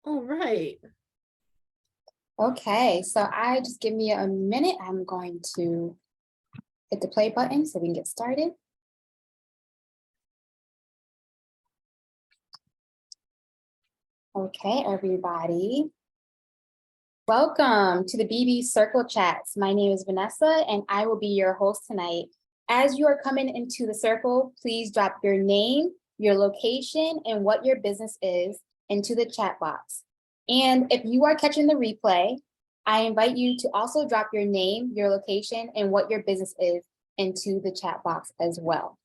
All right. Okay, so just give me a minute. I'm going to hit the play button so we can get started. Okay, everybody. Welcome to the BB Circle Chats. My name is Vanessa and I will be your host tonight. As you are coming into the circle, please drop your name, your location, and what your business is into the chat box. And if you are catching the replay, I invite you to also drop your name, your location, and what your business is into the chat box as well.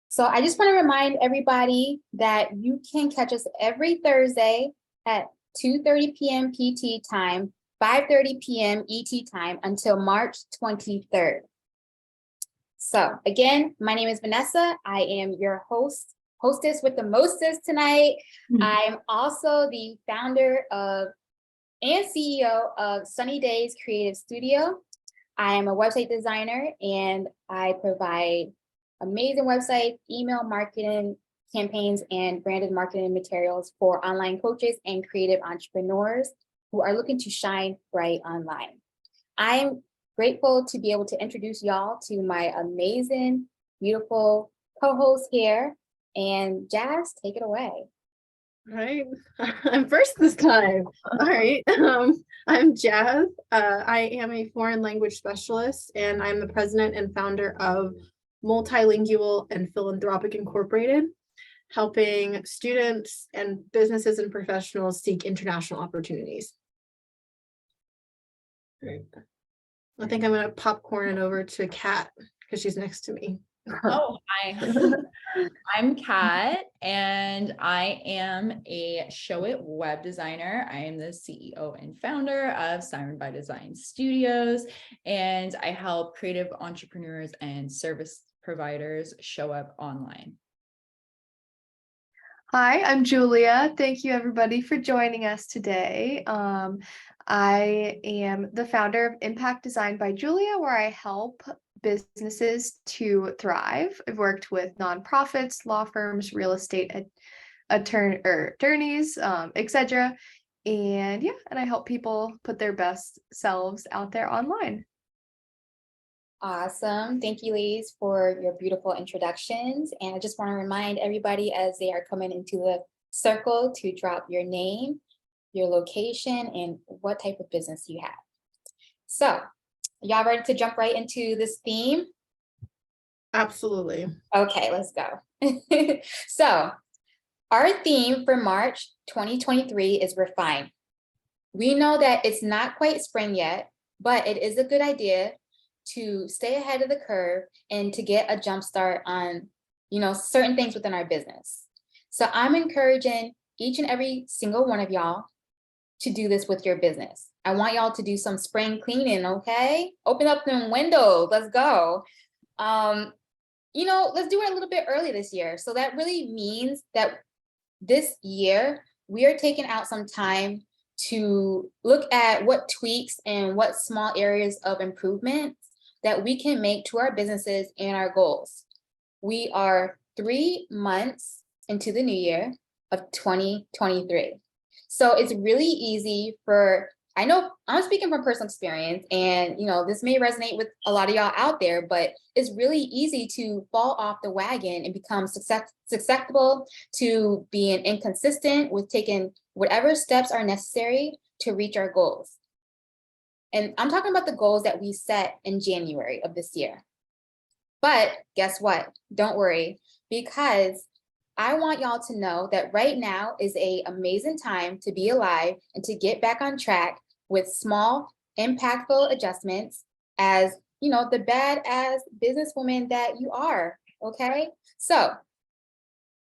So I just want to remind everybody that you can catch us every Thursday at 2:30 p.m. PT time, 5:30 p.m. ET time until March 23rd. So again, my name is Vanessa. I am your hostess with the mostest tonight. I'm also the founder and CEO of Sunny Days Creative Studio. I am a website designer and I provide amazing websites, email marketing campaigns, and branded marketing materials for online coaches and creative entrepreneurs who are looking to shine bright online. I'm grateful to be able to introduce y'all to my amazing, beautiful co-host here. And Jazz, take it away. All right. I'm first this time. All right. I'm Jazz. I am a foreign language specialist, and I'm the president and founder of Multilingual and Philanthropic Incorporated, helping students and businesses and professionals seek international opportunities. Great. I think I'm going to popcorn it over to Kat because she's next to me. Oh, hi. I'm Kat, and I am a Show It web designer. I am the CEO and founder of Siren by Design Studios, and I help creative entrepreneurs and service providers show up online. Hi, I'm Julia. Thank you everybody for joining us today. I am the founder of Impact Design by Julia, where I help businesses to thrive. I've worked with nonprofits, law firms, real estate attorneys, etc. And I help people put their best selves out there online. Awesome. Thank you, ladies, for your beautiful introductions. And I just want to remind everybody as they are coming into the circle to drop your name, your location, and what type of business you have. So, y'all ready to jump right into this theme? Absolutely. Okay, let's go. So, our theme for March 2023 is refine. We know that it's not quite spring yet, but it is a good idea to stay ahead of the curve and to get a jump start on, certain things within our business. So I'm encouraging each and every single one of y'all to do this with your business. I want y'all to do some spring cleaning, okay? Open up them windows, let's go. Let's do it a little bit early this year. So that really means that this year, we are taking out some time to look at what tweaks and what small areas of improvement that we can make to our businesses and our goals. We are 3 months into the new year of 2023. So it's really easy I know I'm speaking from personal experience, and this may resonate with a lot of y'all out there, but it's really easy to fall off the wagon and become susceptible to being inconsistent with taking whatever steps are necessary to reach our goals. And I'm talking about the goals that we set in January of this year. But guess what? Don't worry, because I want y'all to know that right now is an amazing time to be alive and to get back on track with small, impactful adjustments as, the badass businesswoman that you are, okay? So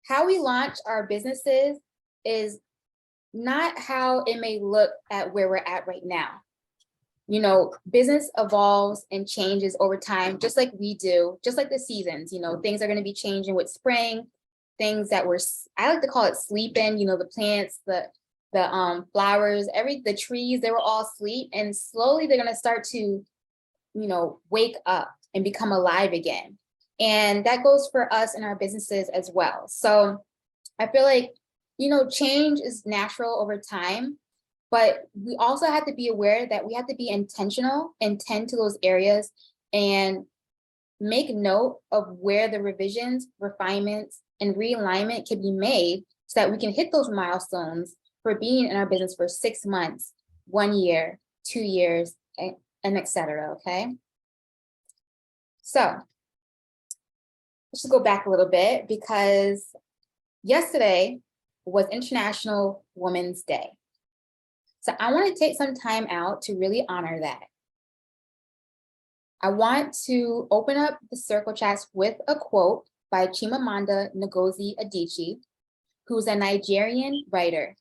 how we launch our businesses is not how it may look at where we're at right now. Business evolves and changes over time, just like we do, just like the seasons. Things are going to be changing with spring, things that I like to call it sleeping, the plants, the flowers, the trees, they were all asleep, and slowly they're going to start to, wake up and become alive again. And that goes for us and our businesses as well. So I feel like change is natural over time, but we also have to be aware that we have to be intentional and tend to those areas and make note of where the revisions, refinements, and realignment can be made so that we can hit those milestones for being in our business for 6 months, 1 year, 2 years, and et cetera, okay? So let's just go back a little bit because yesterday was International Women's Day. So I want to take some time out to really honor that. I want to open up the circle chats with a quote by Chimamanda Ngozi Adichie, who's a Nigerian writer.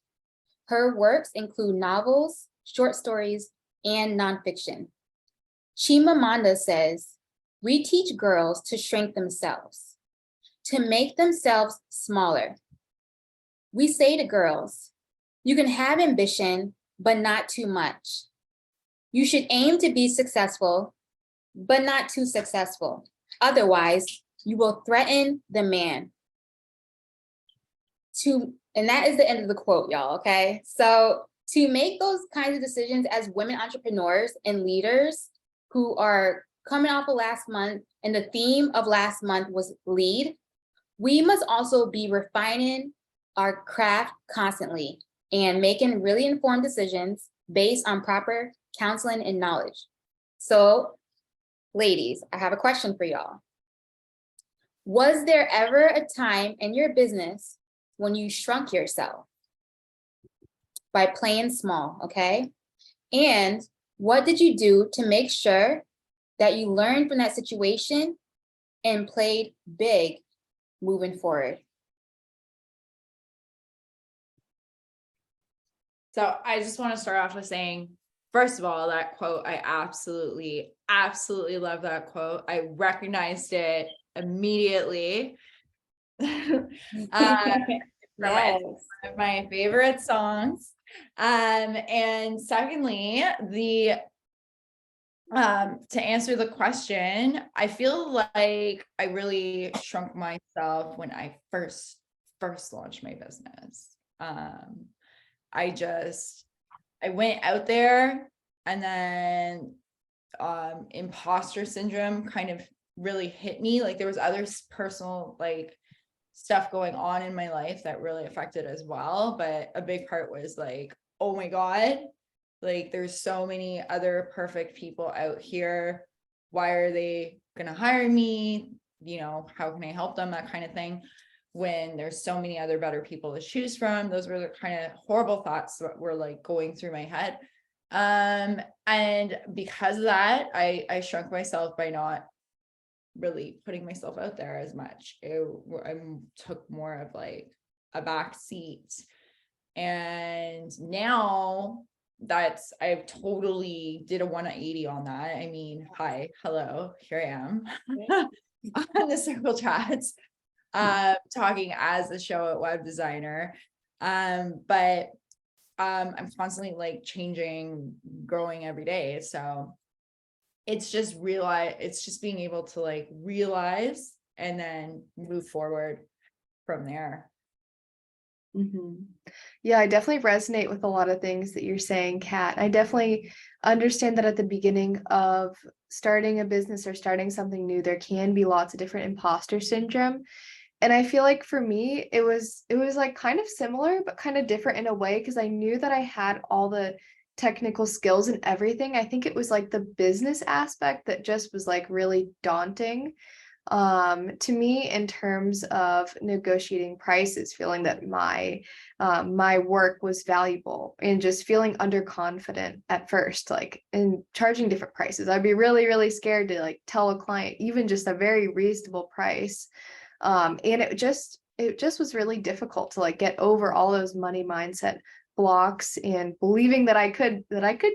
Her works include novels, short stories, and nonfiction. Chimamanda says, "We teach girls to shrink themselves, to make themselves smaller. We say to girls, you can have ambition, but not too much. You should aim to be successful, but not too successful. Otherwise, you will threaten the man." And that is the end of the quote, y'all, okay? So to make those kinds of decisions as women entrepreneurs and leaders who are coming off of last month, and the theme of last month was lead, we must also be refining our craft constantly and making really informed decisions based on proper counseling and knowledge. So, ladies, I have a question for y'all. Was there ever a time in your business when you shrunk yourself by playing small, okay? And what did you do to make sure that you learned from that situation and played big moving forward? So I just want to start off with saying, first of all, that quote, I absolutely, absolutely love that quote. I recognized it immediately. Yes. One of my favorite songs. And secondly, to answer the question, I feel like I really shrunk myself when I first launched my business. I went out there, and then imposter syndrome kind of really hit me. Like there was other personal like stuff going on in my life that really affected as well, but a big part was like, oh my God, like there's so many other perfect people out here. Why are they gonna hire me? How can I help them? That kind of thing. When there's so many other better people to choose from. Those were the kind of horrible thoughts that were like going through my head. And because of that, I shrunk myself by not really putting myself out there as much. I took more of like a back seat. And now I've totally did a 180 on that. I mean, hi, hello, here I am on the circle chats, talking as a show at web designer. But I'm constantly like changing, growing every day. So it's just being able to like realize and then move forward from there. Mm-hmm. Yeah, I definitely resonate with a lot of things that you're saying, Kat. I definitely understand that at the beginning of starting a business or starting something new, there can be lots of different imposter syndrome. And I feel like for me, it was like kind of similar, but kind of different in a way, because I knew that I had all the technical skills and everything. I think it was like the business aspect that just was like really daunting to me in terms of negotiating prices, feeling that my work was valuable, and just feeling underconfident at first, like in charging different prices. I'd be really, really scared to like tell a client even just a very reasonable price. And it just was really difficult to like get over all those money mindset blocks and believing that I could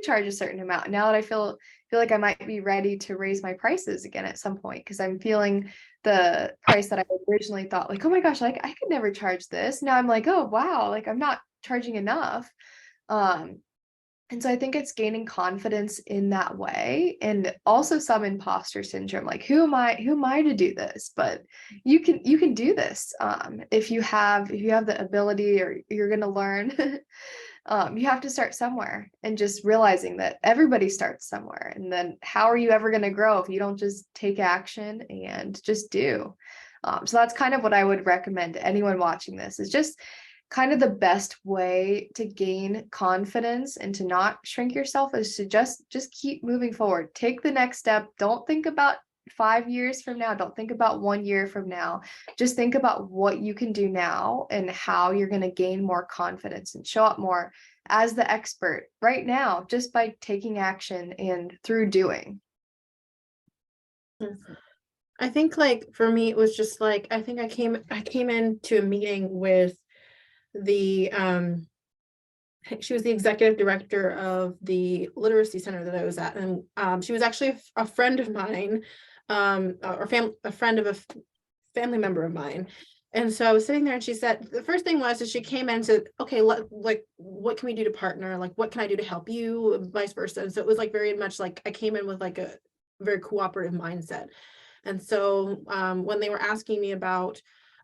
charge a certain amount. Now that I feel like I might be ready to raise my prices again at some point, because I'm feeling the price that I originally thought like, oh my gosh, like I could never charge this. Now I'm like, oh wow, like I'm not charging enough. And so I think it's gaining confidence in that way, and also some imposter syndrome, like who am I to do this? But you can do this if you have the ability, or you're going to learn. You have to start somewhere, and just realizing that everybody starts somewhere. And then how are you ever going to grow if you don't just take action and just do? So that's kind of what I would recommend to anyone watching this, is just kind of the best way to gain confidence and to not shrink yourself is to just keep moving forward. Take the next step. Don't think about 5 years from now. Don't think about 1 year from now. Just think about what you can do now and how you're going to gain more confidence and show up more as the expert right now, just by taking action and through doing. I think like for me, it was just like, I think I came into a meeting with the she was the executive director of the literacy center that I was at, and she was actually a friend of mine, a friend of a family member of mine. And so I was sitting there, and she said, the first thing was, is she came in and said, okay, like, what can we do to partner? Like, what can I do to help you? Vice versa. And so it was like very much like I came in with like a very cooperative mindset. And so when they were asking me about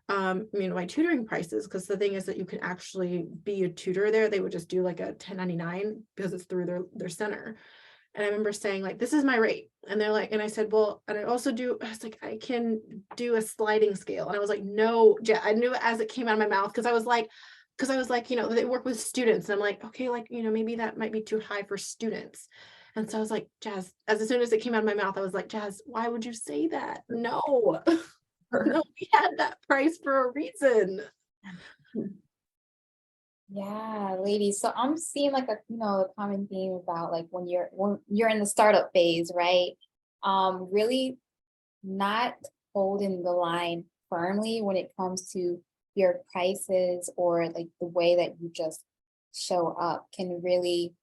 my tutoring prices, because the thing is that you can actually be a tutor there, they would just do like a 1099 because it's through their center. And I remember saying like, this is my rate. And they're like, and I said, well, and I was like, I can do a sliding scale. And I was like, no, I knew it as it came out of my mouth, because I was like, they work with students. And I'm like, okay, like, maybe that might be too high for students. And so I was like, Jazz, as soon as it came out of my mouth, I was like, Jazz, why would you say that? No. No, we had that price for a reason. Yeah, ladies. So I'm seeing like a common theme about like when you're in the startup phase, right? Really not holding the line firmly when it comes to your prices, or like the way that you just show up can really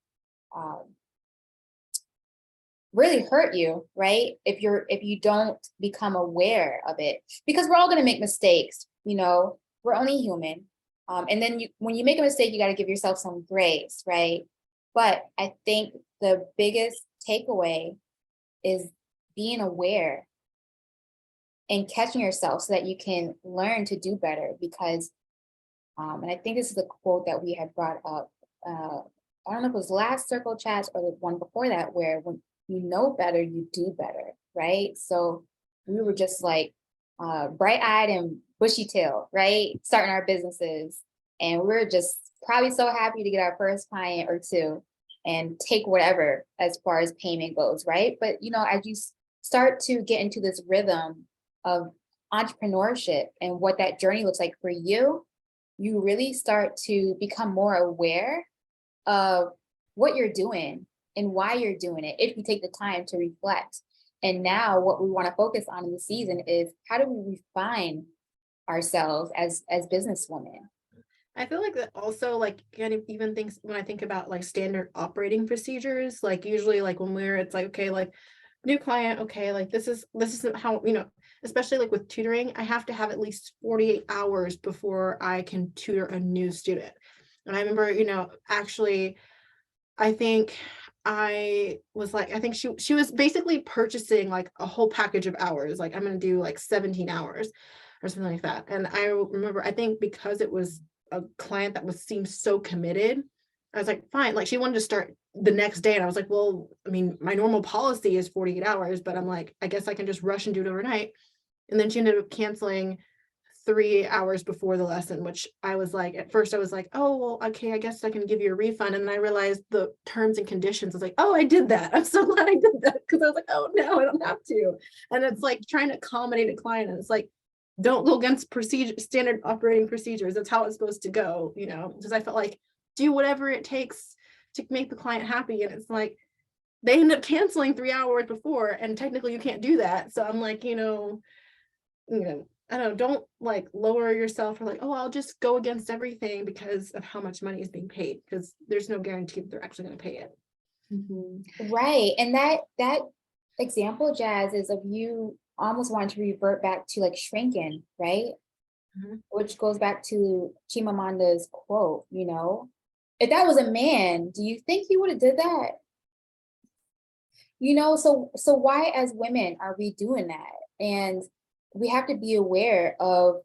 really hurt you, right? If you don't become aware of it, because we're all going to make mistakes, we're only human. And then when you make a mistake, you got to give yourself some grace, right? But I think the biggest takeaway is being aware and catching yourself so that you can learn to do better. Because, and I think this is the quote that we had brought up. I don't know if it was last circle chats or the one before that, where when you know better, you do better, right? So we were just like bright-eyed and bushy-tailed, right? Starting our businesses. And we're just probably so happy to get our first client or two and take whatever as far as payment goes, right? But, as you start to get into this rhythm of entrepreneurship and what that journey looks like for you, you really start to become more aware of what you're doing and why you're doing it, if you take the time to reflect. And now what we want to focus on in the season is, how do we refine ourselves as businesswomen? I feel like that also, like, kind of even things when I think about like standard operating procedures, like usually like when it's like, okay, like new client, okay, like this is how, especially like with tutoring, I have to have at least 48 hours before I can tutor a new student. And I remember, actually, I think she was basically purchasing like a whole package of hours. Like, I'm going to do like 17 hours or something like that. And I remember, I think because it was a client that seemed so committed, I was like, fine. Like, she wanted to start the next day. And I was like, well, I mean, my normal policy is 48 hours, but I'm like, I guess I can just rush and do it overnight. And then she ended up canceling 3 hours before the lesson, which I was like, at first I was like, oh, well, okay, I guess I can give you a refund. And then I realized the terms and conditions. I was like, oh, I did that. I'm so glad I did that, because I was like, oh no, I don't have to. And it's like trying to accommodate a client. And it's like, don't go against standard operating procedures. That's how it's supposed to go, because I felt like do whatever it takes to make the client happy. And it's like, they end up canceling 3 hours before, and technically you can't do that. So I'm like, I don't know, don't like lower yourself, or like, oh, I'll just go against everything because of how much money is being paid, because there's no guarantee that they're actually going to pay it. Mm-hmm. Right. And that example, Jazz, is of you almost wanting to revert back to like shrinking, right? Mm-hmm. Which goes back to Chimamanda's quote, If that was a man, do you think he would have did that? So why as women are we doing that? And we have to be aware of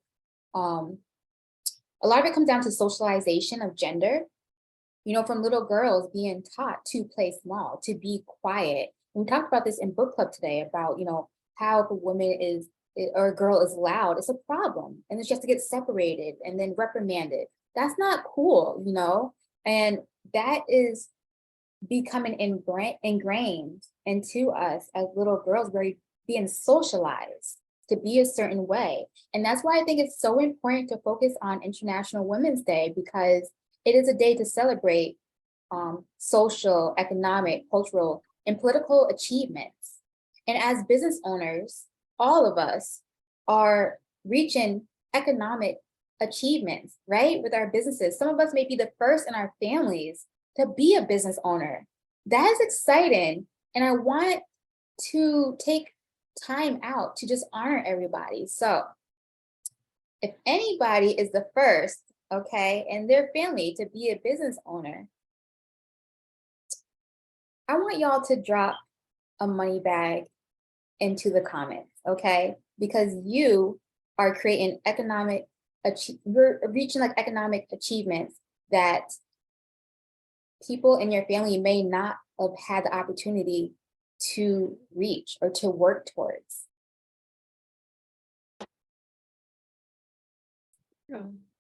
a lot of it comes down to socialization of gender, from little girls being taught to play small, to be quiet. We talked about this in book club today about, how if a woman or a girl is loud, it's a problem. And it's just to get separated and then reprimanded. That's not cool, And that is becoming ingrained into us as little girls, where being socialized to be a certain way. And that's why I think it's so important to focus on International Women's Day, because it is a day to celebrate social, economic, cultural, and political achievements. And as business owners, all of us are reaching economic achievements, right? With our businesses. Some of us may be the first in our families to be a business owner. That is exciting. And I want to take time out to just honor everybody. So if anybody is the first, okay, in their family to be a business owner, I want y'all to drop a money bag into the comments, okay? Because you are creating you're reaching like economic achievements that people in your family may not have had the opportunity to reach or to work towards.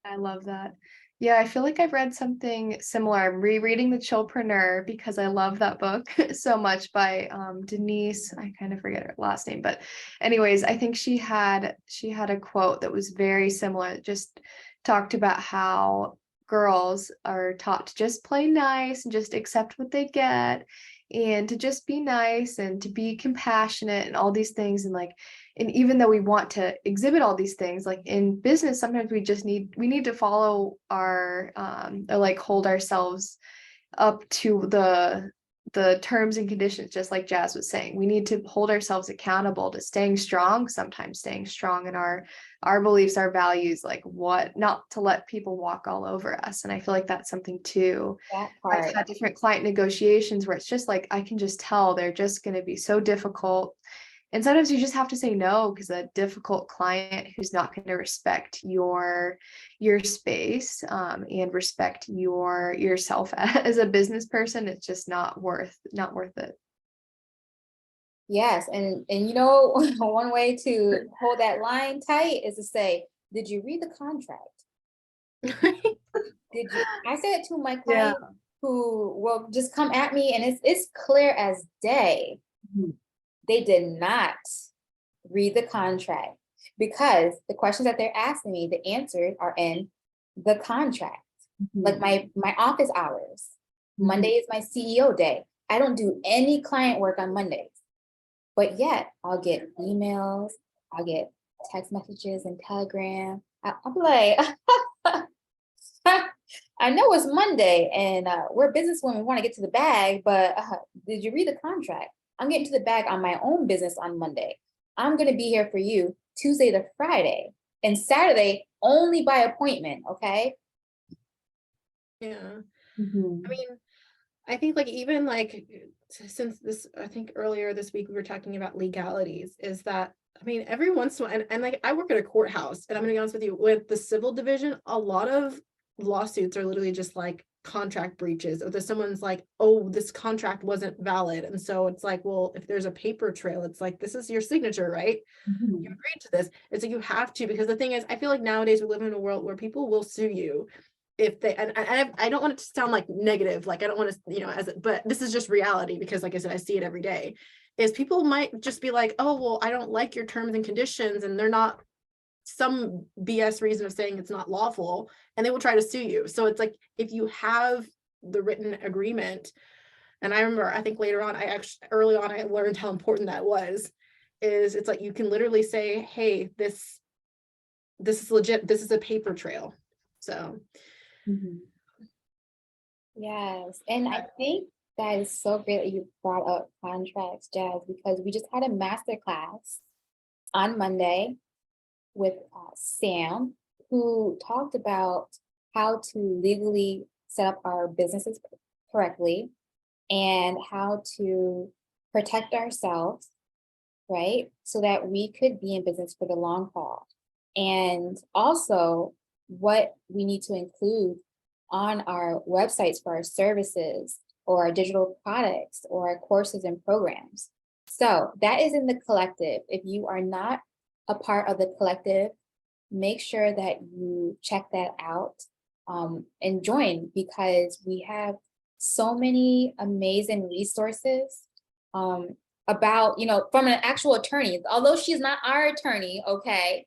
I love that. Yeah, I feel like I've read something similar. I'm rereading The Chillpreneur because I love that book so much by Denise. I kind of forget her last name, but anyways, I think she had a quote that was very similar. It just talked about how girls are taught to just play nice and just accept what they get, and to just be nice and to be compassionate and all these things. And even though we want to exhibit all these things, like in business, sometimes we need to follow our or like hold ourselves up to the terms and conditions, just like Jazz was saying. We need to hold ourselves accountable to staying strong, sometimes staying strong in our beliefs, our values, like what, not to let people walk all over us. And I feel like that's something too. That part. I've had different client negotiations where it's just like, I can just tell they're just going to be so difficult. And sometimes you just have to say no, because a difficult client who's not going to respect your space and respect yourself as a business person, it's just not worth it. Yes, and one way to hold that line tight is to say, did you read the contract? Did you? I said it to my client who will just come at me, and it's clear as day. Mhm. They did not read the contract, because the questions that they're asking me, the answers are in the contract. Like my office hours. Monday is my CEO day. I don't do any client work on Mondays, but yet I'll get emails, I'll get text messages and Telegram. I'll be like, I know it's Monday and we're businesswomen, we want to get to the bag, but did you read the contract? I'm getting to the bag on my own business on Monday. I'm going to be here for you Tuesday to Friday, and Saturday only by appointment, okay? Yeah. Mhm. I mean, I think like even like since this, I think earlier this week we were talking about legalities, is that I mean every once in a while, and like I work at a courthouse, and I'm gonna be honest with you, with the civil division, a lot of lawsuits are literally just like contract breaches, or there's someone's like, oh, this contract wasn't valid. And so it's like, well, if there's a paper trail, it's like, this is your signature, right? You agreed to this. It's like you have to, because the thing is, I feel like nowadays we live in a world where people will sue you if they, and I don't want it to sound like negative, like I don't want to, but this is just reality, because like I said, I see it every day, is people might just be like, oh, well, I don't like your terms and conditions, and they're not some BS reason of saying it's not lawful, and they will try to sue you. So it's like, if you have the written agreement, and I remember, I think later on, early on, I learned how important that was, is it's like, you can literally say, hey, this is legit, this is a paper trail. So Yes, and I think that is so great that you brought up contracts, Jazz, because we just had a master class on Monday with Sam, who talked about how to legally set up our businesses correctly and how to protect ourselves, right? So that we could be in business for the long haul. And also what we need to include on our websites for our services or our digital products or our courses and programs. So that is in the collective. If you are not a part of the collective, make sure that you check that out and join, because we have so many amazing resources about, from an actual attorney, although she's not our attorney, okay?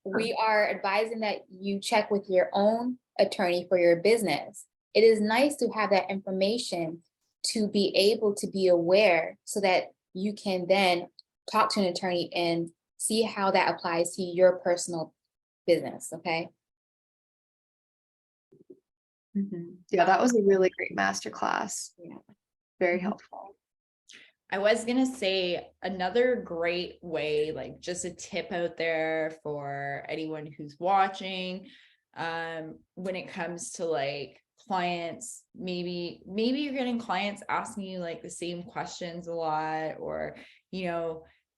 We are advising that you check with your own attorney for your business. It is nice to have that information to be able to be aware so that you can then talk to an attorney and see how that applies to your personal business, okay? Yeah, that was a really great masterclass. Yeah. Very helpful. I was gonna say another great way, like just a tip out there for anyone who's watching, when it comes to like clients, maybe you're getting clients asking you like the same questions a lot, or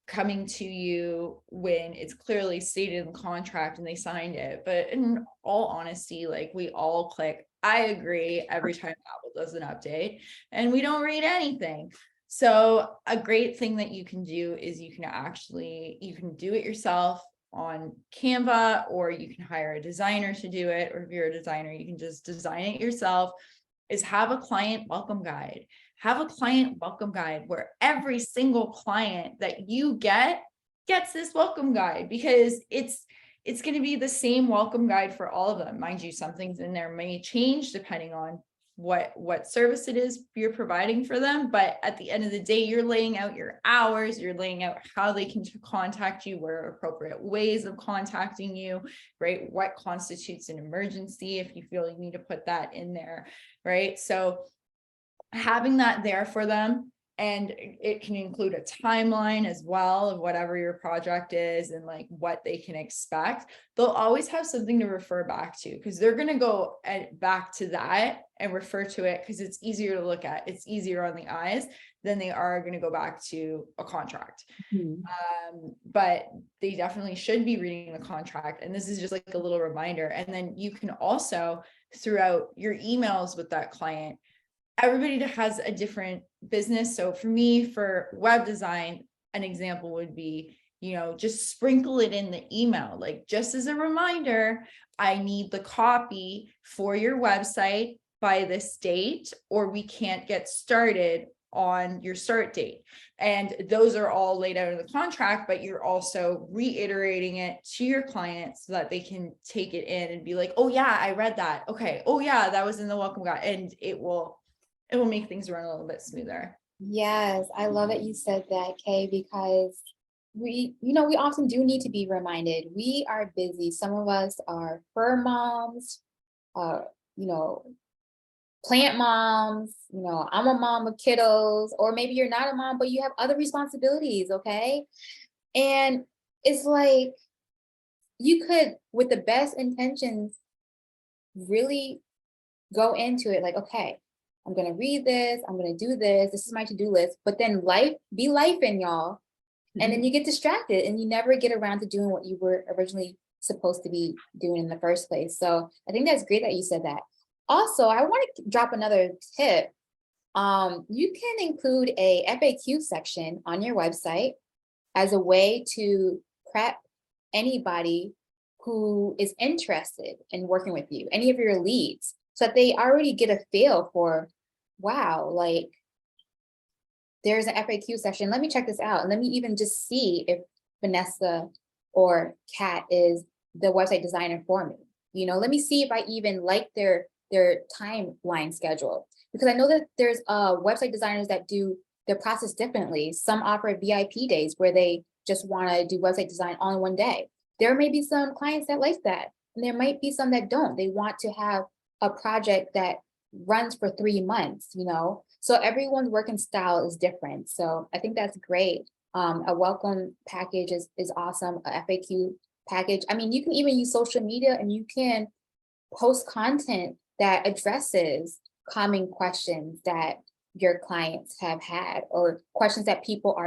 coming to you when it's clearly stated in the contract and they signed it. But in all honesty, like we all click I agree every time Apple does an update, and we don't read anything. So a great thing that you can do is you can do it yourself on Canva, or you can hire a designer to do it. Or if you're a designer, you can just design it yourself, is have a client welcome guide. Have a client welcome guide where every single client that you gets this welcome guide, because it's going to be the same welcome guide for all of them. Mind you, some things in there may change depending on what service it is you're providing for them. But at the end of the day, you're laying out your hours, you're laying out how they can contact you, what are appropriate ways of contacting you, right? What constitutes an emergency if you feel you need to put that in there, right? So having that there for them, and it can include a timeline as well of whatever your project is and like what they can expect. They'll always have something to refer back to, because they're going to go back to that and refer to it because it's easier to look at. It's easier on the eyes than they are going to go back to a contract. But they definitely should be reading the contract. And this is just like a little reminder. And then you can also, throughout your emails with that client, everybody has a different business. So for me, for web design, an example would be, just sprinkle it in the email. Like, just as a reminder, I need the copy for your website by this date, or we can't get started on your start date. And those are all laid out in the contract, but you're also reiterating it to your clients so that they can take it in and be like, oh yeah, I read that. Okay. Oh yeah, that was in the welcome guide. And it will make things run a little bit smoother. Yes, I love that you said that, Kay, because we often do need to be reminded. We are busy. Some of us are fur moms, plant moms, I'm a mom of kiddos, or maybe you're not a mom, but you have other responsibilities, okay? And it's like, you could, with the best intentions, really go into it like, okay, I'm going to read this, I'm going to do this, this is my to-do list, but then life in y'all. And then you get distracted and you never get around to doing what you were originally supposed to be doing in the first place. So I think that's great that you said that. Also, I want to drop another tip. You can include a FAQ section on your website as a way to prep anybody who is interested in working with you, any of your leads, so that they already get a feel for, wow, like there's an FAQ section. Let me check this out. And let me even just see if Vanessa or Kat is the website designer for me. Let me see if I even like their timeline schedule, because I know that there's website designers that do their process differently. Some offer VIP days where they just want to do website design all in one day. There may be some clients that like that, and there might be some that don't. They want to have a project that runs for 3 months, so everyone's working style is different. So I think that's great. A welcome package is awesome. A FAQ package. I mean, you can even use social media and you can post content that addresses common questions that your clients have had, or questions that people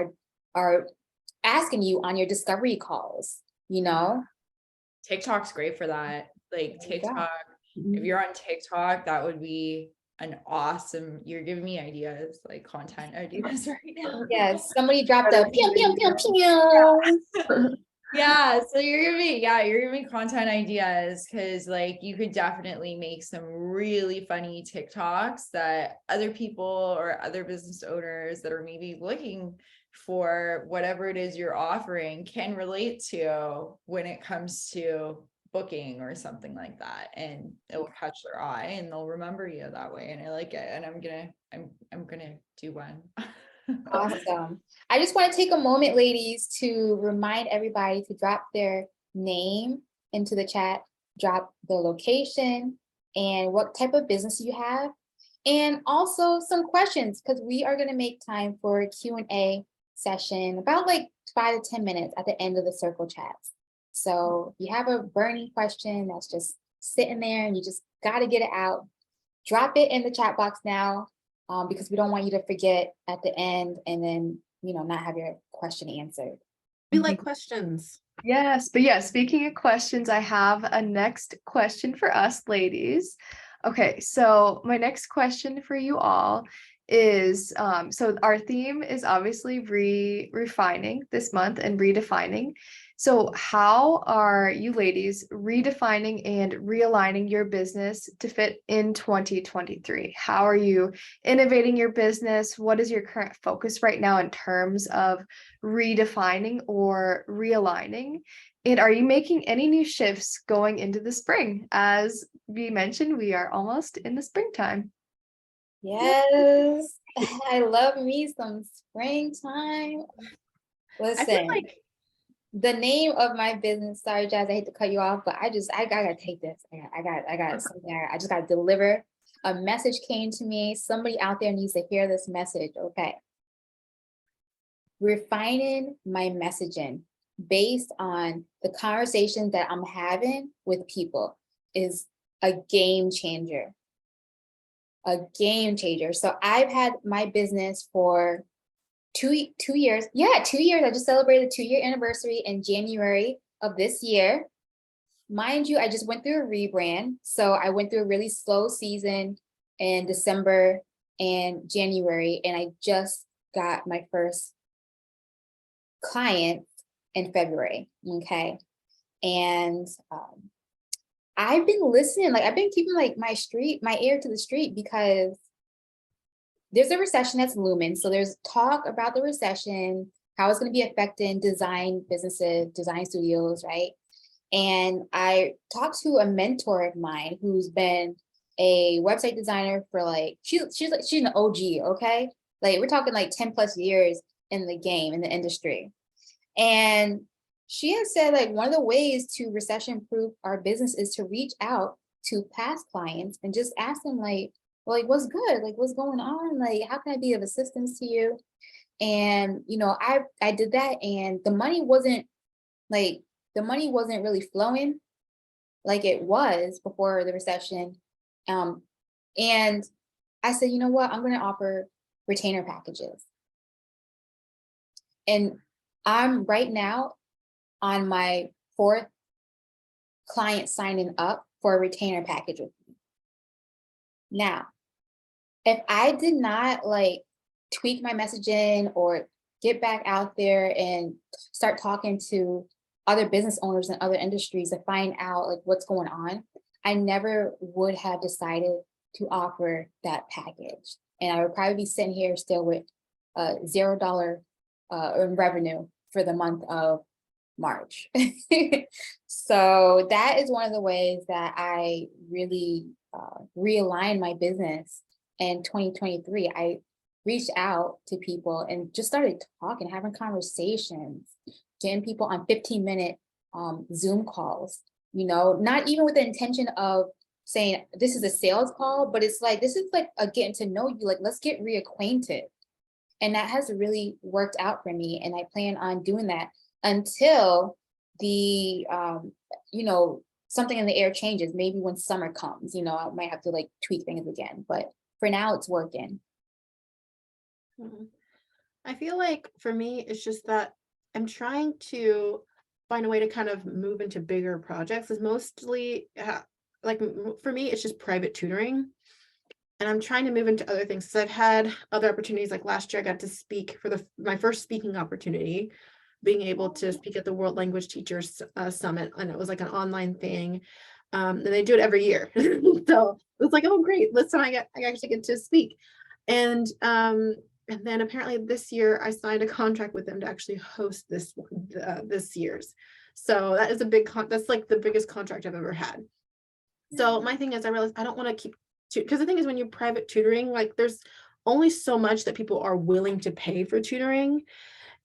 are asking you on your discovery calls, you know? TikTok's great for that. Like There you go. TikTok, if you're on TikTok, that would be an awesome, you're giving me ideas, like content ideas right now. Yes, somebody dropped a That'd be pew, pew, pew, amazing. pew. Yeah, so you're giving me content ideas, because like you could definitely make some really funny TikToks that other people or other business owners that are maybe looking for whatever it is you're offering can relate to when it comes to booking or something like that, and it will catch their eye and they'll remember you that way. And I like it, and I'm gonna do one. Awesome. I just want to take a moment, ladies, to remind everybody to drop their name into the chat, drop the location and what type of business you have, and also some questions, because we are going to make time for a Q&A session, about like 5 to 10 minutes at the end of the circle chats. So if you have a burning question that's just sitting there and you just got to get it out, drop it in the chat box now. Because we don't want you to forget at the end and then, not have your question answered. We like questions. Yes, but yeah, speaking of questions, I have a next question for us ladies. Okay, so my next question for you all is, so our theme is obviously refining this month and redefining. So how are you ladies redefining and realigning your business to fit in 2023? How are you innovating your business? What is your current focus right now in terms of redefining or realigning? And are you making any new shifts going into the spring? As we mentioned, we are almost in the springtime. Yes, I love me some springtime. I feel Listen, like the name of my business, sorry, Jazz, I hate to cut you off, but I gotta take this. I got something. I just gotta deliver. A message came to me. Somebody out there needs to hear this message. Okay. Refining my messaging based on the conversations that I'm having with people is a game changer. A game changer. So I've had my business for two years. Yeah, 2 years. I just celebrated the 2-year anniversary in January of this year. Mind you, I just went through a rebrand. So I went through a really slow season in December and January, and I just got my first client in February. Okay. And I've been listening, like I've been keeping like my ear to the street, because there's a recession that's looming. So there's talk about the recession, how it's going to be affecting design businesses, design studios, right? And I talked to a mentor of mine who's been a website designer for like, she's an OG, okay? Like we're talking like 10 plus years in the game, in the industry. And she has said like one of the ways to recession proof our business is to reach out to past clients and just ask them like, well, like, what's good? Like, what's going on? Like, how can I be of assistance to you? And, I did that, and the money wasn't really flowing like it was before the recession. And I said, you know what? I'm going to offer retainer packages. And I'm right now on my 4th client signing up for a retainer package with me. Now, if I did not like tweak my messaging or get back out there and start talking to other business owners in other industries to find out like what's going on, I never would have decided to offer that package. And I would probably be sitting here still with $0 in revenue for the month of March. So that is one of the ways that I really realigned my business in 2023. I reached out to people and just started talking, having conversations, getting people on 15-minute Zoom calls, not even with the intention of saying this is a sales call, but it's like, this is like a getting to know you, like, let's get reacquainted. And that has really worked out for me. And I plan on doing that until the, something in the air changes, maybe when summer comes, I might have to like tweak things again, but for now it's working. Mhm. I feel like for me, it's just that I'm trying to find a way to kind of move into bigger projects. It's mostly for me, it's just private tutoring. And I'm trying to move into other things. So I've had other opportunities. Like last year, I got to speak for my first speaking opportunity, being able to speak at the World Language Teachers Summit, and it was like an online thing. And they do it every year. So it was like, oh great, this time I actually get to speak. And then apparently this year I signed a contract with them to actually host this year's. So that is that's like the biggest contract I've ever had. So my thing is, I realized I don't want to keep, because the thing is, when you're private tutoring, like there's only so much that people are willing to pay for tutoring.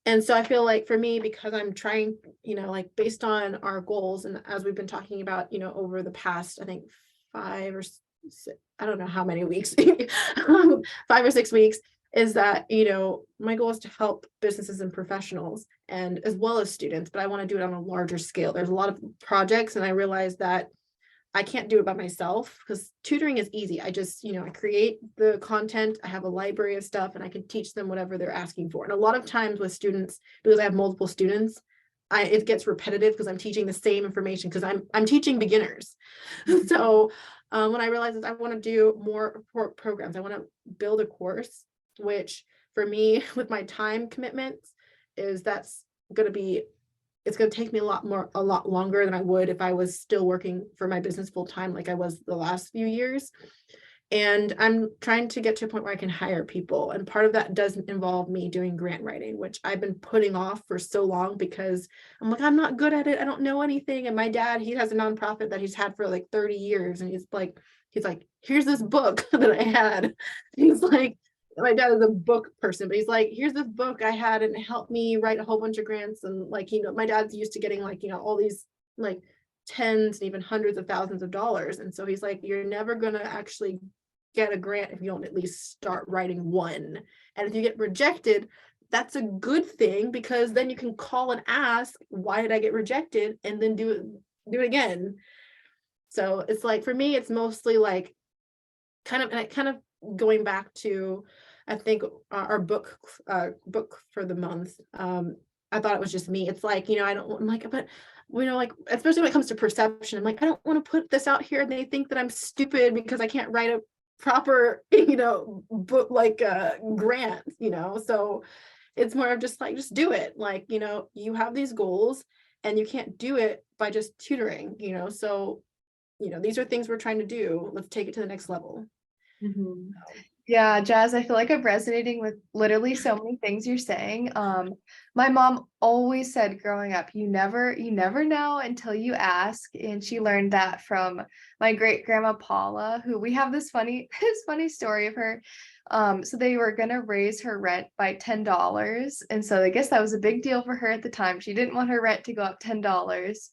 And so I feel like for me, because I'm trying, like based on our goals, and as we've been talking about, over the past, I think 5 or 6, I don't know how many weeks, 5 or 6 weeks, is that, my goal is to help businesses and professionals and as well as students, but I want to do it on a larger scale. There's a lot of projects, and I realize that I can't do it by myself, because tutoring is easy. I just, I create the content, I have a library of stuff, and I can teach them whatever they're asking for. And a lot of times with students, because I have multiple students, it gets repetitive because I'm teaching the same information, because I'm teaching beginners. So when I realized that I want to do more programs, I want to build a course, which for me, with my time commitments, that's going to be, it's going to take me a lot longer than I would if I was still working for my business full time, like I was the last few years. And I'm trying to get to a point where I can hire people. And part of that doesn't involve me doing grant writing, which I've been putting off for so long, because I'm like, I'm not good at it. I don't know anything. And my dad, he has a nonprofit that he's had for like 30 years. And he's like, here's this book that I had. He's like, my dad is a book person, but he's like, here's this book I had, and it helped me write a whole bunch of grants. And like, my dad's used to getting like, all these like tens and even hundreds of thousands of dollars. And so he's like, you're never going to actually get a grant if you don't at least start writing one. And if you get rejected, that's a good thing, because then you can call and ask, why did I get rejected? And then do it again. So it's like, for me, it's mostly like kind of going back to, I think our book for the month. I thought it was just me. It's like, I'm like, but like, especially when it comes to perception, I'm like, I don't want to put this out here and they think that I'm stupid because I can't write a proper, book, like grant, so it's more of just like, just do it. Like, you have these goals and you can't do it by just tutoring, so, these are things we're trying to do. Let's take it to the next level. Mhm. Yeah, Jazz, I feel like I'm resonating with literally so many things you're saying. My mom always said growing up, you never know until you ask. And she learned that from my great grandma Paula, who we have this funny story of her. So they were gonna raise her rent by $10. And so I guess that was a big deal for her at the time. She didn't want her rent to go up $10.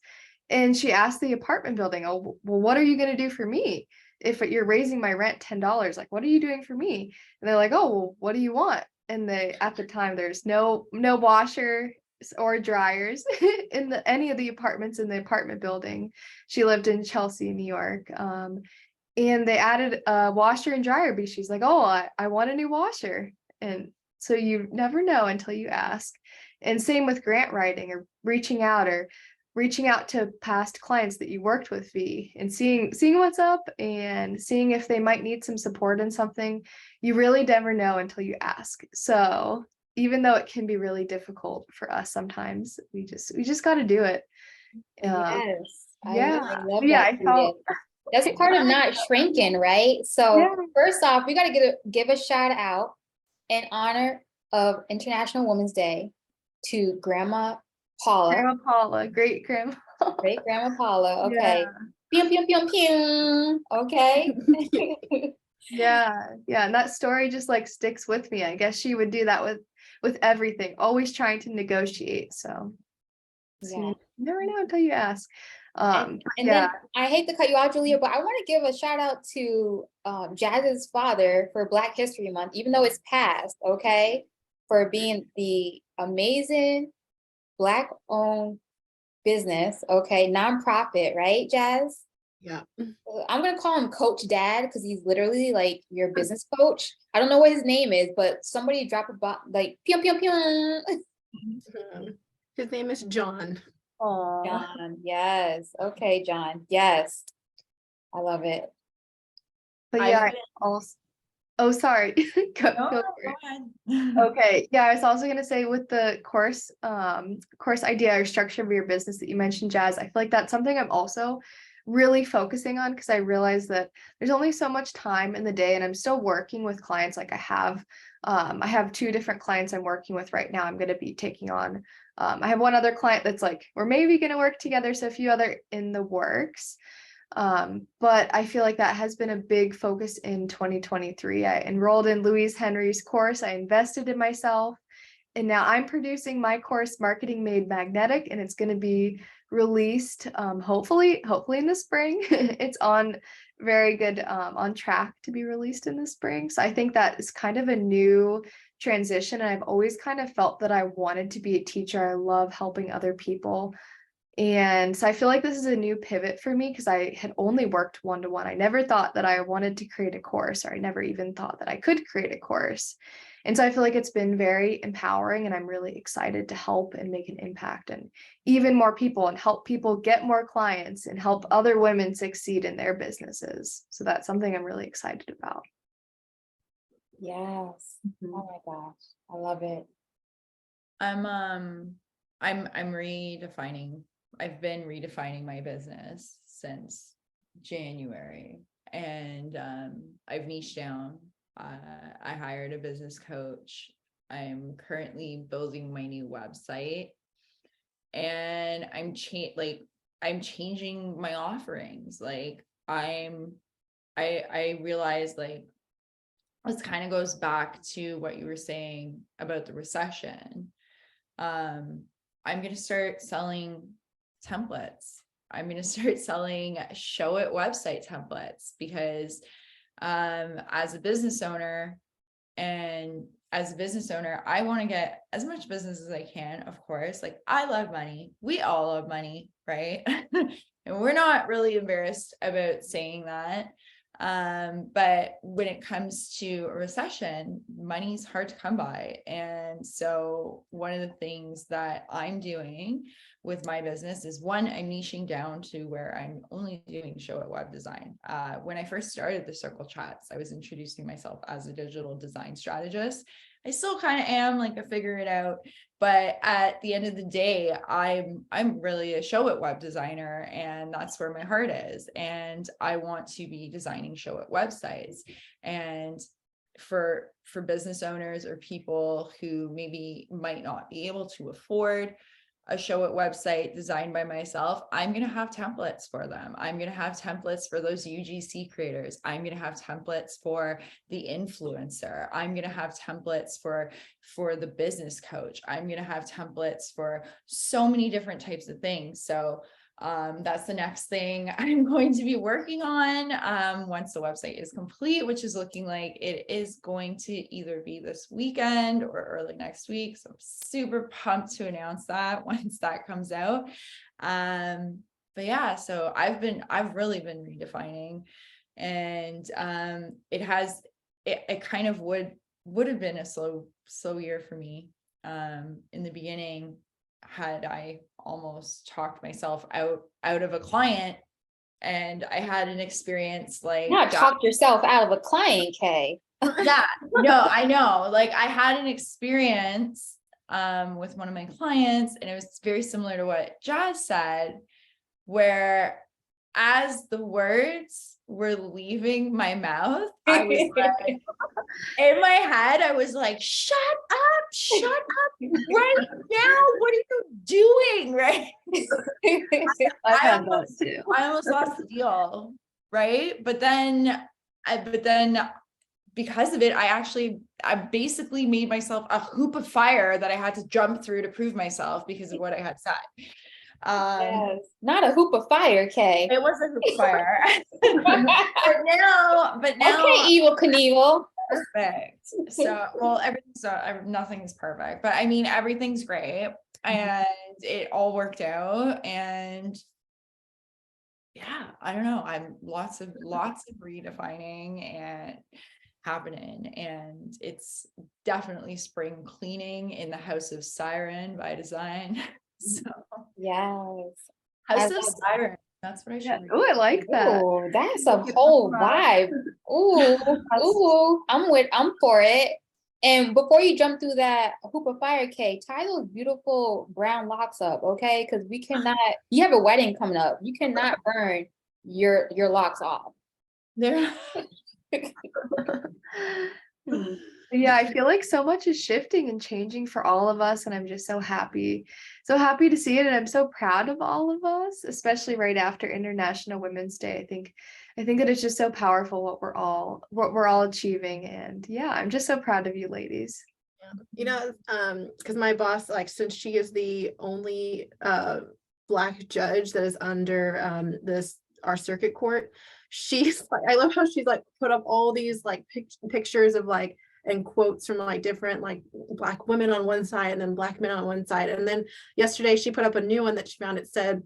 And she asked the apartment building, oh, well, what are you gonna do for me? If you're raising my rent $10, like, what are you doing for me? And they're like, oh, well, what do you want? And at the time, there's no washer or dryers in any of the apartments in the apartment building. She lived in Chelsea, New York. And they added a washer and dryer, because she's like, oh, I want a new washer. And so you never know until you ask. And same with grant writing or reaching out to past clients that you worked with, V, and seeing what's up and seeing if they might need some support in something. You really never know until you ask. So even though it can be really difficult for us sometimes, we just got to do it. Yes. Yeah. I love Yeah, that. I felt That's part of not shrinking, right? So Yeah. first off, we got to give a shout out in honor of International Women's Day to Grandma Paula. Grandma Paula, great grandma. Great Grandma Paula. Okay. Pew, pew, pew, pew. Okay. Yeah. And that story just like sticks with me. I guess she would do that with everything, always trying to negotiate. So Yeah. you never know until you ask. And then I hate to cut you off, Julia, but I want to give a shout out to Jazz's father for Black History Month, even though it's past, okay, for being the amazing Black-owned business. Okay. Nonprofit, right, Jazz? Yeah. I'm gonna call him Coach Dad because he's literally like your business coach. I don't know what his name is, but somebody drop a like pew pew pew. His name is John. Aw. John, yes. Okay, John. Yes. I love it. But I've yeah, I been- also, oh, sorry. Go, No, go no, for it. go ahead. Okay, yeah, I was also gonna say with the course idea or structure of your business that you mentioned, Jazz, I feel like that's something I'm also really focusing on because I realize that there's only so much time in the day and I'm still working with clients. Like I have 2 different clients I'm working with right now. I'm gonna be taking on. I have one other client that's like, we're maybe gonna work together, so a few other in the works. But I feel like that has been a big focus in 2023. I enrolled in Louise Henry's course. I invested in myself, and now I'm producing my course, Marketing Made Magnetic, and it's going to be released hopefully in the spring. It's on very good on track to be released in the spring. So I think that is kind of a new transition. And I've always kind of felt that I wanted to be a teacher. I love helping other people. And so I feel like this is a new pivot for me because I had only worked one-to-one. I never thought that I wanted to create a course, or I never even thought that I could create a course. And so I feel like it's been very empowering, and I'm really excited to help and make an impact and even more people and help people get more clients and help other women succeed in their businesses. So that's something I'm really excited about. Yes. Oh my gosh. I love it. I'm redefining. I've been redefining my business since January, and I've niched down. I hired a business coach. I'm currently building my new website, and I'm changing my offerings. Like I realized, like, this kind of goes back to what you were saying about the recession. I'm going to start selling templates. I'm going to start selling show it website templates because as a business owner, I want to get as much business as I can, of course. Like, I love money. We all love money, right? And we're not really embarrassed about saying that. But when it comes to a recession, money's hard to come by. And so one of the things that I'm doing with my business is, one, I'm niching down to where I'm only doing show it web design. When I first started the circle chats, I was introducing myself as a digital design strategist. I still kind of am, like, a figure it out, but at the end of the day, I'm really a show it web designer, and that's where my heart is. And I want to be designing show it websites. And for business owners or people who maybe might not be able to afford a show it website designed by myself, I'm going to have templates for them. I'm going to have templates for those UGC creators. I'm going to have templates for the influencer. I'm going to have templates for the business coach. I'm going to have templates for so many different types of things. So that's the next thing I'm going to be working on once the website is complete, which is looking like it is going to either be this weekend or early next week. So I'm super pumped to announce that once that comes out. But yeah, so I've really been redefining, and it kind of would have been a slow year for me in the beginning, had I almost talked myself out of a client, and I had an experience like Not talk yourself out of a client, Kay. yeah, no, I know. Like, I had an experience with one of my clients, and it was very similar to what Jazz said, where as the words were leaving my mouth, I was like, in my head, I was like, shut up right now. What are you doing? Right. I've had that almost, too. I almost lost the deal. Right. But then because of it, I basically made myself a hoop of fire that I had to jump through to prove myself because of what I had said. Yes. Not a hoop of fire, Kay. It was a hoop of fire. but now Okay, Evil Knievel. perfect. So, well, nothing's perfect, but I mean, everything's great. and it all worked out. And yeah, I don't know. I'm lots of redefining and happening, and it's definitely spring cleaning in the House of Siren by Design. So Yes. House I of love Siren. That's what I Yeah. should. Oh, I like that. Oh, that's a whole vibe. Ooh, ooh, I'm for it. And before you jump through that hoop of fire, Kay, tie those beautiful brown locks up, okay? Because we cannot, you have a wedding coming up. You cannot burn your locks off. There. Yeah, I feel like so much is shifting and changing for all of us, and I'm just so happy to see it, and I'm so proud of all of us, especially right after International Women's Day. I think that it's just so powerful what we're all achieving, and yeah, I'm just so proud of you ladies. You know, because my boss, like, since she is the only Black judge that is under our circuit court, she's like, I love how she's like put up all these like pictures of like and quotes from like different like Black women on one side and then Black men on one side. And then yesterday she put up a new one that she found. It said,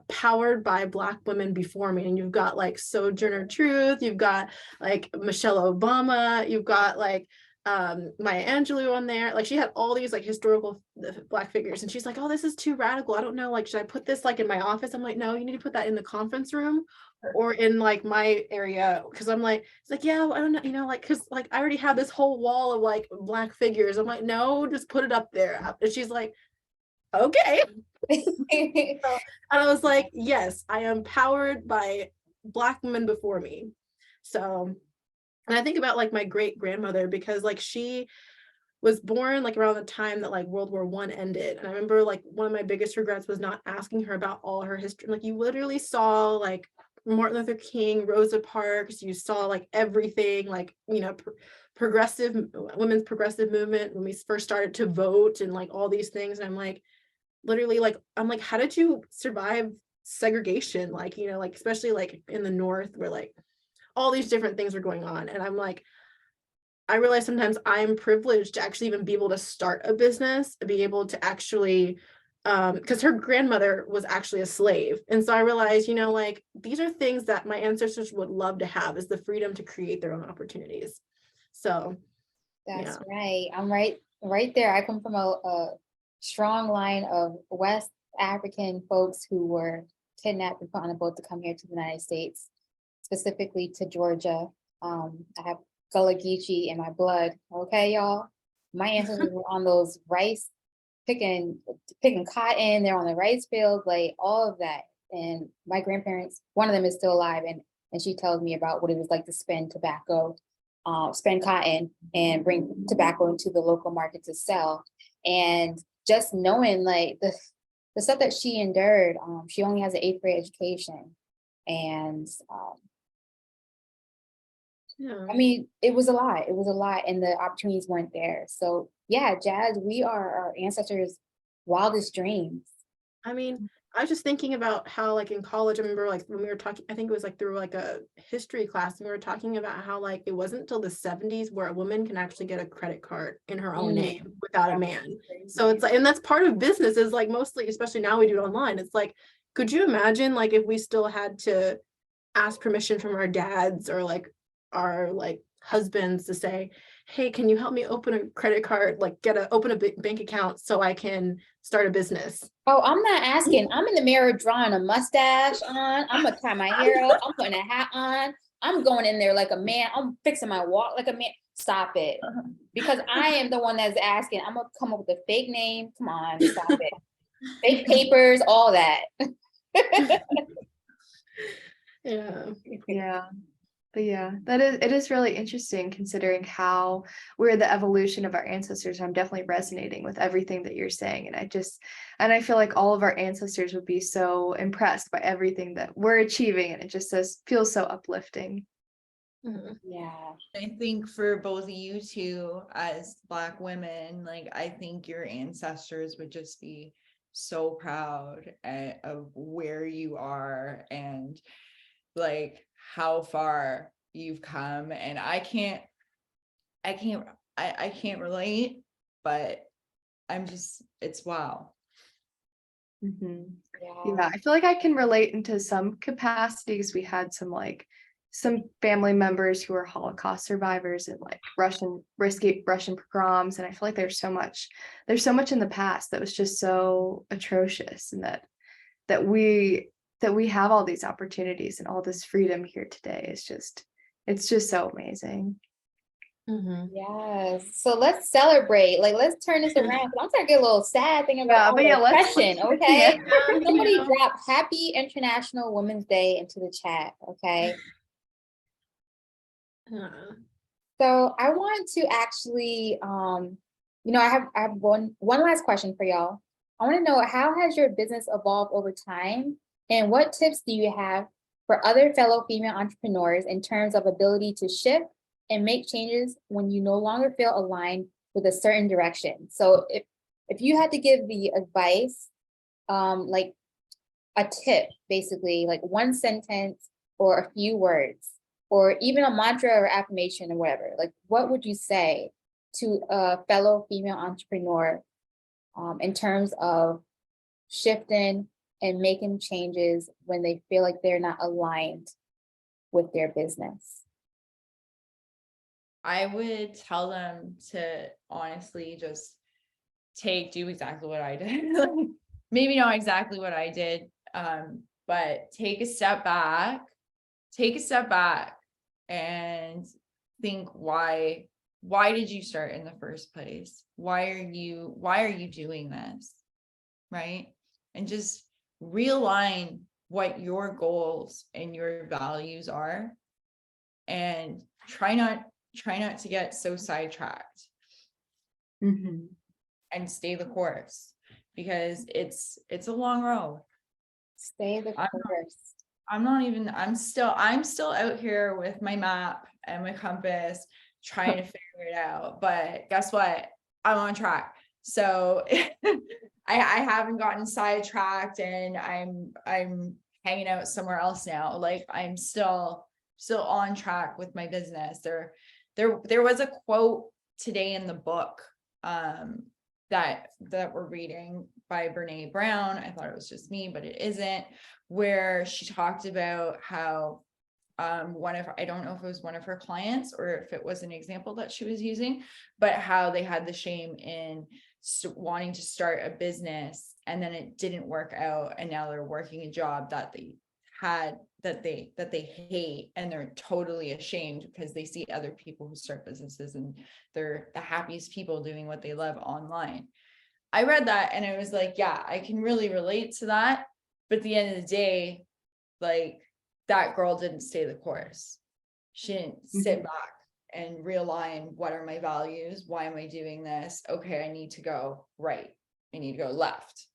powered by Black women before me. And you've got like Sojourner Truth, you've got like Michelle Obama, you've got like Maya Angelou on there. Like she had all these like historical Black figures, and she's like, oh, this is too radical, I don't know, like, should I put this like in my office? I'm like, no, you need to put that in the conference room or in like my area, because I'm like, it's like, yeah, I don't know, you know, like, because like I already have this whole wall of like Black figures. I'm like, no, just put it up there. And she's like, okay. And I was like, yes, I am powered by Black women before me. So, and I think about like my great grandmother, because like she was born like around the time that like World War I ended. And I remember like one of my biggest regrets was not asking her about all her history. Like you literally saw like Martin Luther King, Rosa Parks, you saw like everything, like, you know, progressive women's progressive movement when we first started to vote and like all these things. And I'm like, literally, like, I'm like, how did you survive segregation? Like, you know, like especially like in the North where like all these different things are going on. And I'm like, I realize sometimes I'm privileged to actually even be able to start a business, be able to actually, because her grandmother was actually a slave. And so I realized, you know, like these are things that my ancestors would love to have, is the freedom to create their own opportunities. So That's yeah. right. I'm right there. I come from a strong line of West African folks who were kidnapped and put on a boat to come here to the United States, specifically to Georgia. I have Gullah Geechee in my blood. Okay, y'all. My ancestors were on those rice picking cotton. They're on the rice fields, like all of that. And my grandparents, one of them is still alive, and she tells me about what it was like to spend cotton and bring tobacco into the local market to sell. And just knowing like the stuff that she endured, she only has an 8th grade education. And Yeah. I mean, it was a lot. It was a lot, and the opportunities weren't there. So yeah, Jazz, we are our ancestors' wildest dreams. I mean, I was just thinking about how like in college, I remember like when we were talking, I think it was like through like a history class, and we were talking about how like it wasn't until the 70s where a woman can actually get a credit card in her own name without a man. So it's like, and that's part of business, is like mostly, especially now we do it online. It's like, could you imagine like if we still had to ask permission from our dads or like our like husbands to say, hey, can you help me open a credit card, like open a bank account so I can start a business? Oh, I'm not asking. I'm in the mirror drawing a mustache on. I'm gonna tie my hair up. I'm putting a hat on. I'm going in there like a man. I'm fixing my walk like a man. Stop it. Because I am the one that's asking. I'm gonna come up with a fake name. Come on, stop it. Fake papers, all that. Yeah. But yeah, it is really interesting considering how we're the evolution of our ancestors. I'm definitely resonating with everything that you're saying. And I feel like all of our ancestors would be so impressed by everything that we're achieving. And it just feels so uplifting. Yeah. I think for both of you two as Black women, like I think your ancestors would just be so proud of where you are and like how far you've come. And I can't relate, but it's wow. Mhm. Yeah. Yeah, I feel like I can relate into some capacities. We had some family members who are Holocaust survivors and like risky Russian pogroms, and I feel like there's so much in the past that was just so atrocious, and that we have all these opportunities and all this freedom here today. It's just so amazing. Yes. So let's celebrate. Like, let's turn this around. 'Cause I'm starting to get a little sad thinking about all but the yeah, oppression. Okay. Somebody Yeah. drop Happy International Women's Day into the chat. Okay. So I want to actually, I have one last question for y'all. I want to know, how has your business evolved over time, and what tips do you have for other fellow female entrepreneurs in terms of ability to shift and make changes when you no longer feel aligned with a certain direction? So if you had to give the advice, like a tip, basically, like one sentence or a few words, or even a mantra or affirmation or whatever, like what would you say to a fellow female entrepreneur in terms of shifting and making changes when they feel like they're not aligned with their business? I would tell them to honestly just do exactly what I did. Like, maybe not exactly what I did, but take a step back and think, why did you start in the first place? Why are you doing this? Right? And just realign what your goals and your values are, and try not to get so sidetracked, and stay the course, because it's a long road. Stay the course. I'm still out here with my map and my compass trying to figure it out, but guess what? I'm on track. So I haven't gotten sidetracked, and I'm hanging out somewhere else now. Like, I'm still on track with my business. There was a quote today in the book that we're reading by Brene Brown. I thought it was just me, but it isn't, where she talked about how I don't know if it was one of her clients or if it was an example that she was using, but how they had the shame in wanting to start a business, and then it didn't work out, and now they're working a job that they hate, and they're totally ashamed because they see other people who start businesses and they're the happiest people doing what they love online. I read that and I was like, yeah, I can really relate to that. But at the end of the day, like, that girl didn't stay the course. She didn't sit back and realign, what are my values? Why am I doing this? Okay, I need to go right. I need to go left.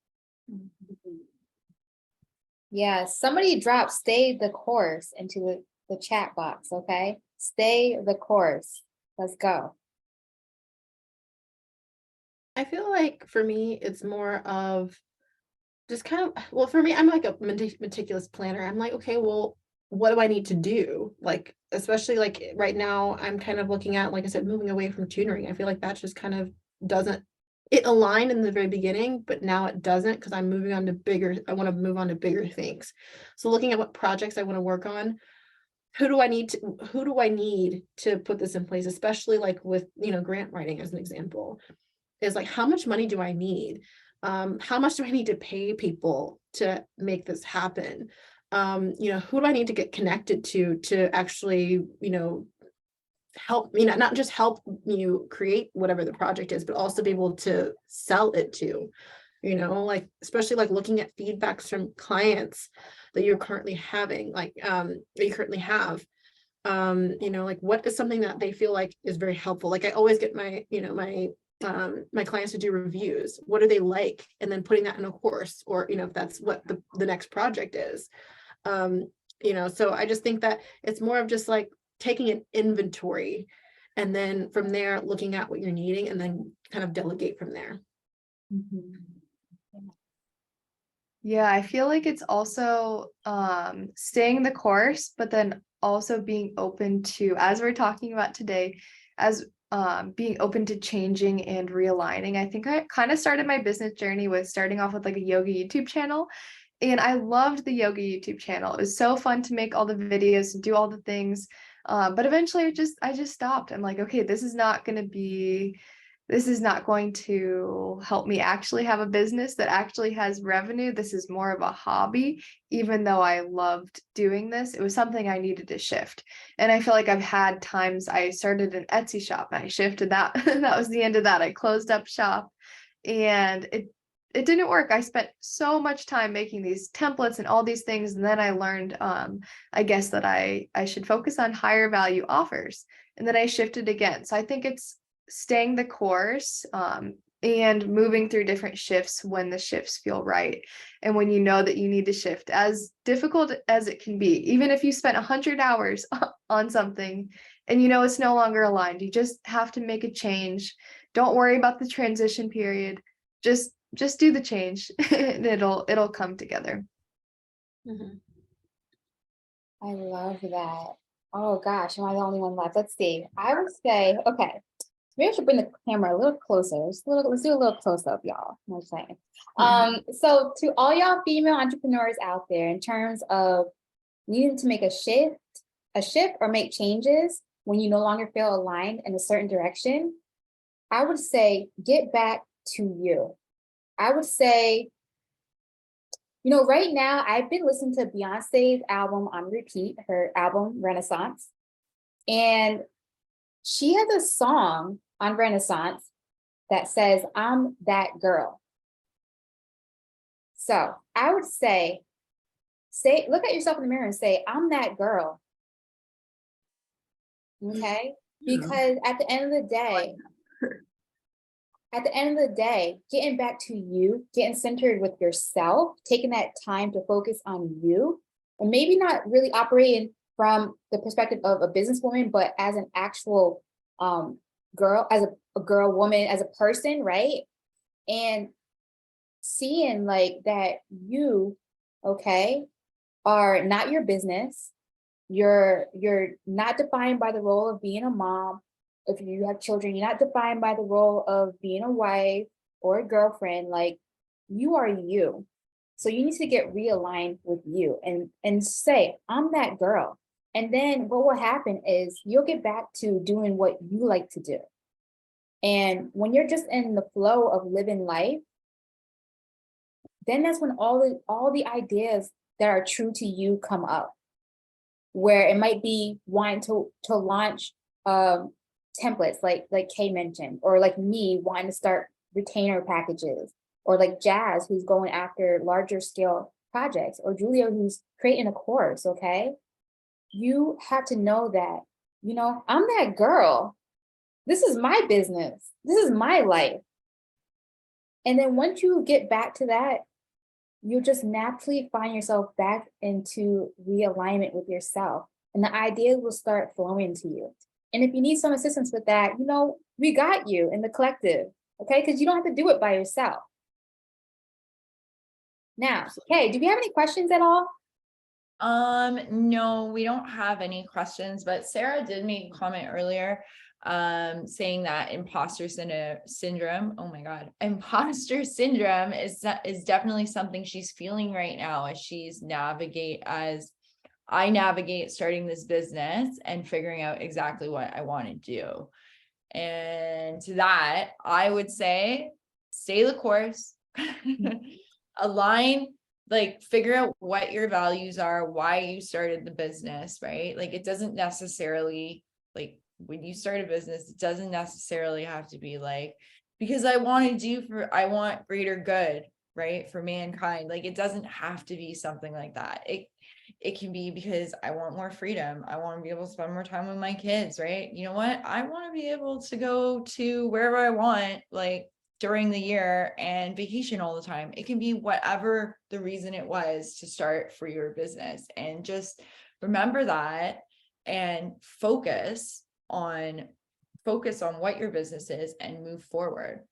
Yeah, somebody drop "stay the course" into the chat box, okay? Stay the course. Let's go. I feel like for me, it's more of just kind of, well, for me, I'm like a meticulous planner. I'm like, okay, well, what do I need to do? Like, especially like right now, I'm kind of looking at, like I said, moving away from tutoring. I feel like that just kind of doesn't, it aligned in the very beginning, but now it doesn't, because I'm moving on to I want to move on to bigger things. So looking at what projects I want to work on, who do I need to put this in place, especially like with, grant writing as an example, is like, how much money do I need? How much do I need to pay people to make this happen? Who do I need to get connected to actually, help me, not just help you create whatever the project is, but also be able to sell it to, like, especially like looking at feedbacks from clients that you're currently having, like, that you currently have. Like, what is something that they feel like is very helpful? Like, I always get my clients to do reviews. What do they like? And then putting that in a course, or, if that's what the next project is. So I just think that it's more of just like taking an inventory, and then from there looking at what you're needing, and then kind of delegate from there. Yeah, I feel like it's also staying the course, but then also being open to, as we're talking about today, as being open to changing and realigning. I think I kind of started my business journey with starting off with like a yoga YouTube channel. And I loved the yoga YouTube channel. It was so fun to make all the videos and do all the things. But eventually I just stopped. I'm like, okay, this is not going to help me actually have a business that actually has revenue. This is more of a hobby. Even though I loved doing this, it was something I needed to shift. And I feel like I've had times I started an Etsy shop and I shifted that. That was the end of that. I closed up shop and it didn't work. I spent so much time making these templates and all these things. And then I learned, I guess that I should focus on higher value offers. And then I shifted again. So I think it's staying the course, and moving through different shifts when the shifts feel right. And when you know that you need to shift, as difficult as it can be, even if you spent 100 hours on something and you know it's no longer aligned, you just have to make a change. Don't worry about the transition period. Just do the change and it'll come together. Mhm. I love that. Oh gosh, am I the only one left? Let's see. I would say, okay, maybe I should bring the camera a little closer. Let's do a little close up, y'all. You know what I'm saying? So to all y'all female entrepreneurs out there, in terms of needing to make a shift or make changes when you no longer feel aligned in a certain direction, I would say get back to you. I would say, right now I've been listening to Beyonce's album on repeat, her album Renaissance. And she has a song on Renaissance that says, "I'm that girl." So I would say, look at yourself in the mirror and say, "I'm that girl." Okay? Because at the end of the day, getting back to you, getting centered with yourself, taking that time to focus on you, and maybe not really operating from the perspective of a businesswoman, but as an actual girl, as a girl, woman, as a person, right? And seeing like that you, okay, are not your business. You're not defined by the role of being a mom. If you have children, you're not defined by the role of being a wife or a girlfriend. Like, you are you. So you need to get realigned with you and say, "I'm that girl." And then what will happen is you'll get back to doing what you like to do. And when you're just in the flow of living life, then that's when all the ideas that are true to you come up. Where it might be wanting to launch templates like Kay mentioned, or like me wanting to start retainer packages, or like Jazz who's going after larger scale projects, or Julia who's creating a course. Okay, you have to know that, I'm that girl. This is my business. This is my life. And then once you get back to that, you'll just naturally find yourself back into realignment with yourself. And the ideas will start flowing to you. And if you need some assistance with that, we got you in the collective, okay? Because you don't have to do it by yourself. Now, okay, do we have any questions at all? No, we don't have any questions, but Sarah did make a comment earlier, saying that imposter syndrome, oh my God, imposter syndrome is definitely something she's feeling right now as I navigate starting this business and figuring out exactly what I want to do. And to that, I would say, stay the course, align, like figure out what your values are, why you started the business, right? Like, it doesn't necessarily, like, when you start a business, it doesn't necessarily have to be like, because I want greater good, right? For mankind. Like, it doesn't have to be something like that. It can be because I want more freedom. I want to be able to spend more time with my kids, right? You know what? I want to be able to go to wherever I want, like, during the year and vacation all the time. It can be whatever the reason it was to start for your business. And just remember that and focus on what your business is and move forward.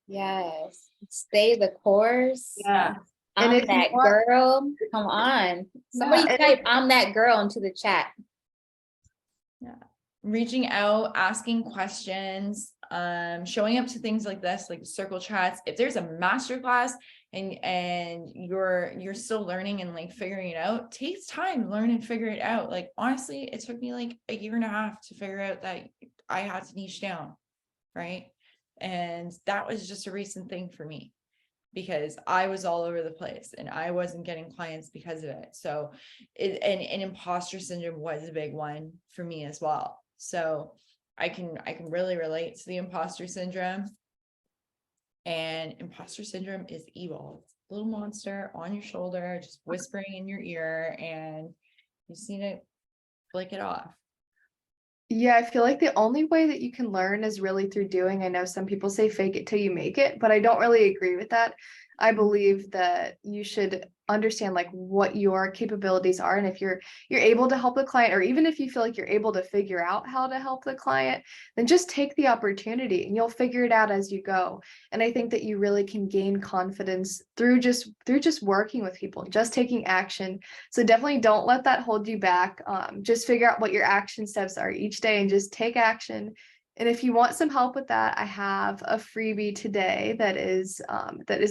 Yes. Stay the course. Yeah. I'm And if you that want- girl. Come on. Somebody and type "I'm that girl" into the chat. Yeah. reaching out, asking questions, showing up to things like this, like circle chats. If there's a masterclass and you're still learning and like figuring it out, takes time to learn and figure it out. Like honestly, it took me like a year and a half to figure out that I had to niche down, right? And that was just a recent thing for me, because I was all over the place and I wasn't getting clients because of it. So and imposter syndrome was a big one for me as well. So I can really relate to the imposter syndrome. And imposter syndrome is evil. It's a little monster on your shoulder, just whispering in your ear, and you just need to flick it off. Yeah, I feel like the only way that you can learn is really through doing. I know some people say fake it till you make it, but I don't really agree with that. I believe that you should understand like what your capabilities are, and if you're able to help the client, or even if you feel like you're able to figure out how to help the client, then just take the opportunity and you'll figure it out as you go. And I think that you really can gain confidence through just working with people, just taking action. So definitely don't let that hold you back. Just figure out what your action steps are each day and just take action. And if you want some help with that, I have a freebie today that is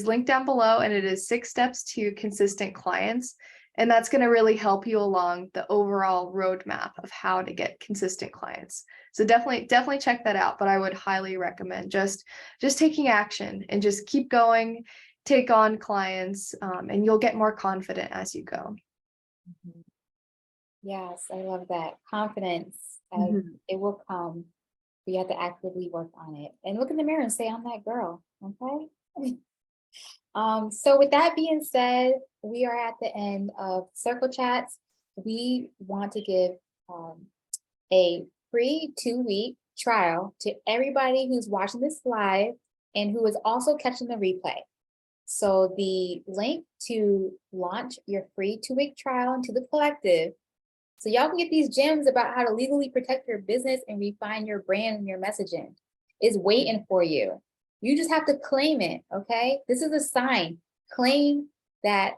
linked down below, and it is 6 steps to consistent clients. And that's going to really help you along the overall roadmap of how to get consistent clients. So definitely check that out. But I would highly recommend just taking action and just keep going, take on clients, and you'll get more confident as you go. Yes, I love that. Confidence, Mhm. it will come. We have to actively work on it and look in the mirror and say, I'm that girl. Okay. So with that being said, we are at the end of Circle Chats. We want to give a free 2-week trial to everybody who's watching this live and who is also catching the replay. So the link to launch your free 2-week trial into the collective, so y'all can get these gems about how to legally protect your business and refine your brand and your messaging, is waiting for you. You just have to claim it, okay? This is a sign. Claim that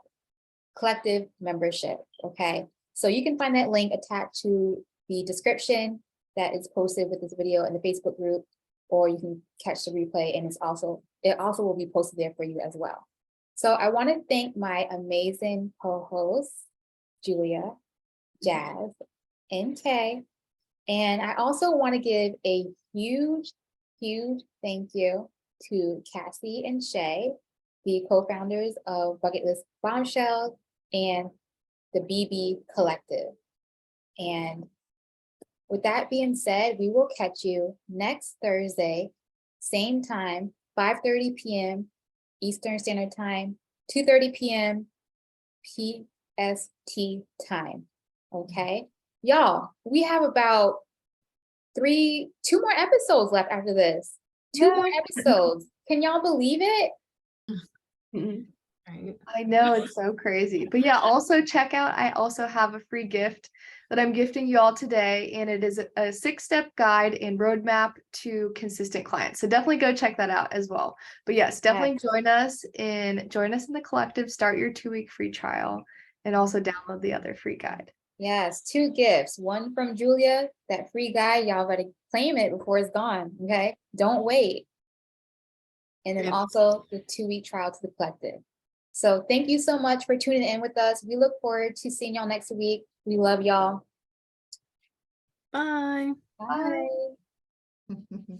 collective membership, okay? So you can find that link attached to the description that is posted with this video in the Facebook group, or you can catch the replay, and it also will be posted there for you as well. So I want to thank my amazing co-hosts, Julia, Jazz, and Kay. And I also want to give a huge thank you to Cassie and Shay, the co-founders of Bucketlist Bombshells and the BB Collective. And with that being said, we will catch you next Thursday, same time, 5:30 p.m. Eastern Standard Time, 2:30 p.m. PST time. Okay, y'all, we have about 2 more episodes left after this. 2 more episodes. Can y'all believe it? Mhm. Right. I know, it's so crazy. But yeah, also check out, I also have a free gift that I'm gifting you all today, and it is a 6-step guide and roadmap to consistent clients. So definitely go check that out as well. But yes, definitely join us in the collective, start your 2-week free trial, and also download the other free guide. Yes, 2 gifts. One from Julia, that free guide. Y'all better claim it before it's gone. Okay, don't wait. And then Yep. also the 2-week trial to the collective. So thank you so much for tuning in with us. We look forward to seeing y'all next week. We love y'all. Bye. Bye. Bye.